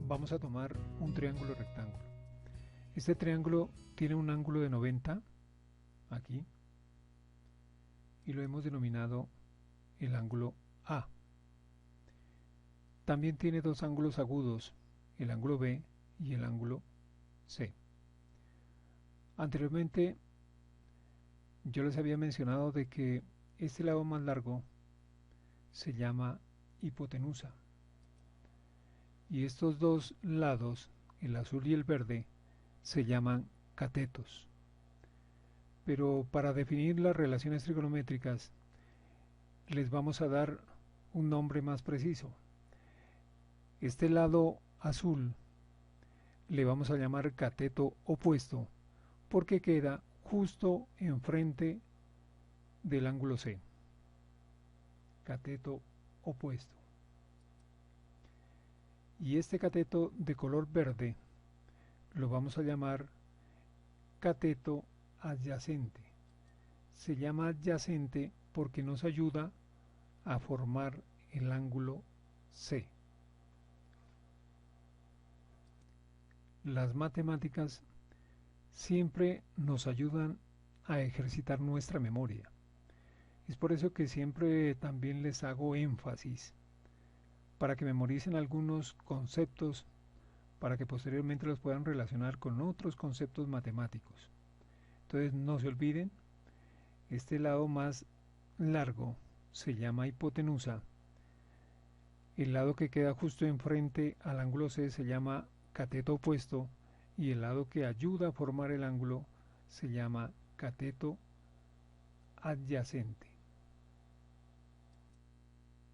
vamos a tomar un triángulo rectángulo. Este triángulo tiene un ángulo de 90 aquí y lo hemos denominado el ángulo A. También tiene dos ángulos agudos, el ángulo B y el ángulo C. Anteriormente yo les había mencionado de que este lado más largo se llama hipotenusa y estos dos lados, el azul y el verde, se llaman catetos. Pero para definir las relaciones trigonométricas les vamos a dar un nombre más preciso. Este lado azul le vamos a llamar cateto opuesto porque queda justo enfrente del ángulo C. Cateto opuesto. Y este cateto de color verde lo vamos a llamar cateto adyacente. Se llama adyacente porque nos ayuda a formar el ángulo C. Las matemáticas siempre nos ayudan a ejercitar nuestra memoria. Es por eso que siempre también les hago énfasis para que memoricen algunos conceptos para que posteriormente los puedan relacionar con otros conceptos matemáticos. Entonces no se olviden, este lado más largo se llama hipotenusa, el lado que queda justo enfrente al ángulo C se llama cateto opuesto y el lado que ayuda a formar el ángulo se llama cateto adyacente.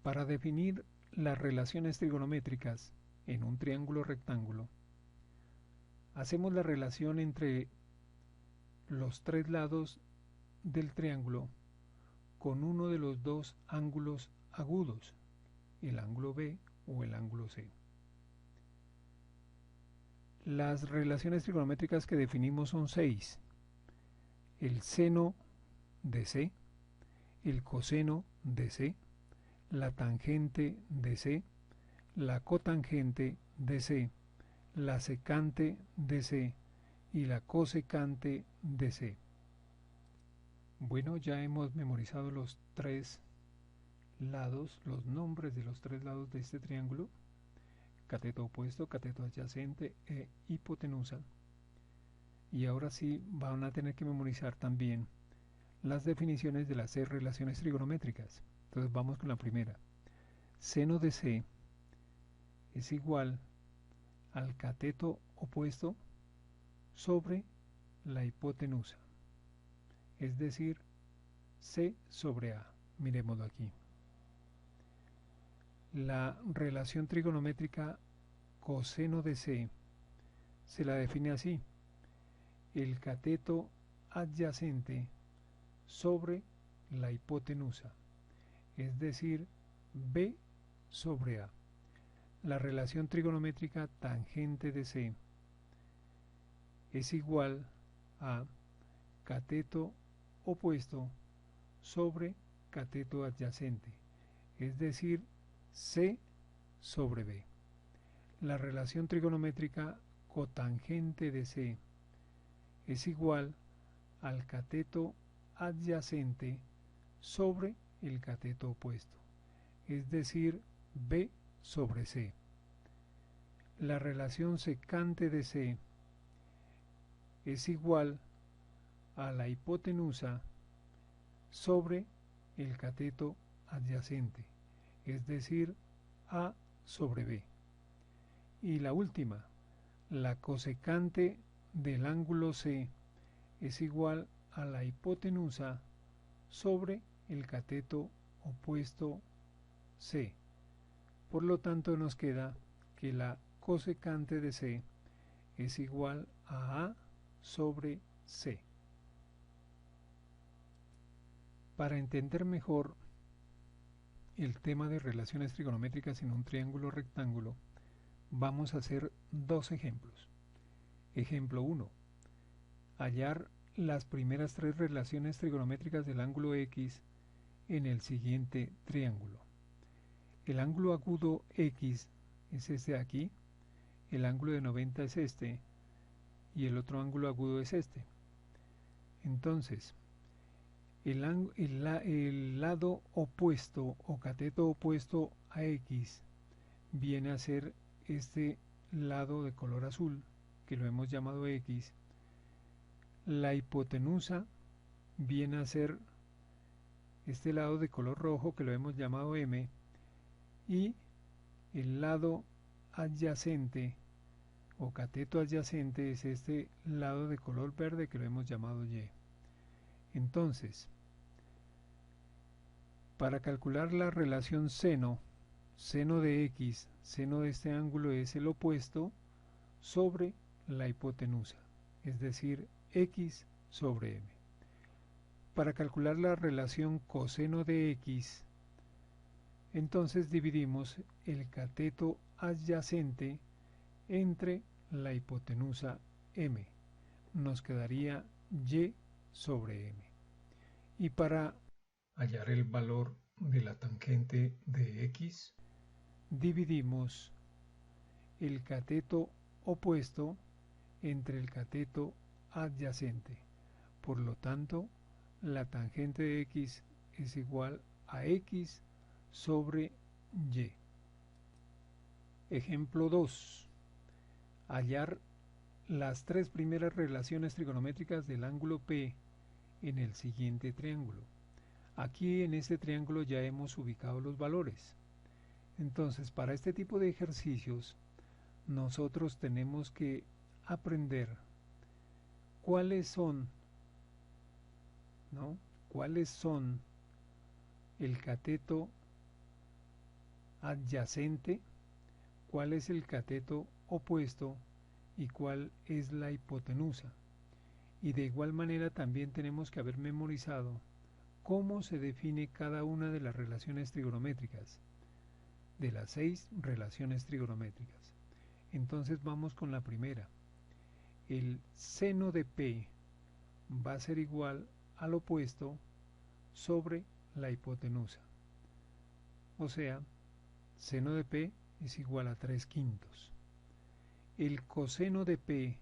Para definir las relaciones trigonométricas en un triángulo rectángulo, hacemos la relación entre los tres lados del triángulo con uno de los dos ángulos agudos, el ángulo B o el ángulo C. Las relaciones trigonométricas que definimos son 6. El seno de C, el coseno de C, la tangente de C, la cotangente de C, la secante de C y la cosecante de C. Bueno, ya hemos memorizado los tres lados, los nombres de los tres lados de este triángulo: cateto opuesto, cateto adyacente e hipotenusa. Y ahora sí van a tener que memorizar también las definiciones de las 6 relaciones trigonométricas. Entonces vamos con la primera. Seno de C es igual al cateto opuesto sobre la hipotenusa, es decir, C sobre A. Miremoslo aquí. La relación trigonométrica coseno de C se la define así: el cateto adyacente sobre la hipotenusa, es decir, B sobre A. La relación trigonométrica tangente de C es igual a cateto opuesto sobre cateto adyacente, es decir, C sobre B. La relación trigonométrica cotangente de C es igual al cateto adyacente sobre el cateto opuesto, es decir, B sobre C. La relación secante de C es igual a la hipotenusa sobre el cateto adyacente, es decir, A sobre B. Y la última, la cosecante del ángulo C es igual a la hipotenusa sobre el cateto opuesto C. Por lo tanto nos queda que la cosecante de C es igual a A sobre C. Para entender mejor el tema de relaciones trigonométricas en un triángulo rectángulo, vamos a hacer dos ejemplos. Ejemplo 1. Hallar las primeras tres relaciones trigonométricas del ángulo X en el siguiente triángulo. El ángulo agudo X es este de aquí, el ángulo de 90 es este y el otro ángulo agudo es este. Entonces, el lado opuesto o cateto opuesto a X viene a ser este lado de color azul, que lo hemos llamado X. La hipotenusa viene a ser este lado de color rojo, que lo hemos llamado M, y el lado adyacente o cateto adyacente es este lado de color verde, que lo hemos llamado Y. Entonces, para calcular la relación seno de X, seno de este ángulo es el opuesto sobre la hipotenusa, es decir, X sobre M. Para calcular la relación coseno de X, entonces dividimos el cateto adyacente entre la hipotenusa M. Nos quedaría Y sobre M. Y para hallar el valor de la tangente de X, dividimos el cateto opuesto entre el cateto adyacente. Por lo tanto, la tangente de X es igual a X sobre Y. Ejemplo 2. Hallar las tres primeras relaciones trigonométricas del ángulo P en el siguiente triángulo. Aquí en este triángulo ya hemos ubicado los valores. Entonces, para este tipo de ejercicios, nosotros tenemos que aprender cuáles son, ¿no? ¿Cuáles son el cateto adyacente, cuál es el cateto opuesto y cuál es la hipotenusa? Y de igual manera también tenemos que haber memorizado cómo se define cada una de las relaciones trigonométricas, de las 6 relaciones trigonométricas. Entonces vamos con la primera. El seno de P va a ser igual al opuesto sobre la hipotenusa. O sea, seno de P es igual a 3/5. El coseno de P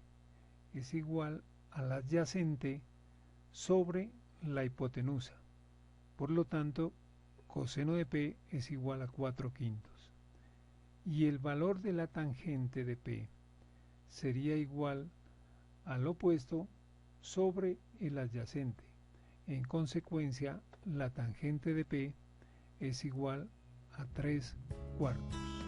es igual al adyacente sobre la hipotenusa. Por lo tanto, coseno de P es igual a 4/5. Y el valor de la tangente de P sería igual al opuesto sobre el adyacente. En consecuencia, la tangente de P es igual a 3/4.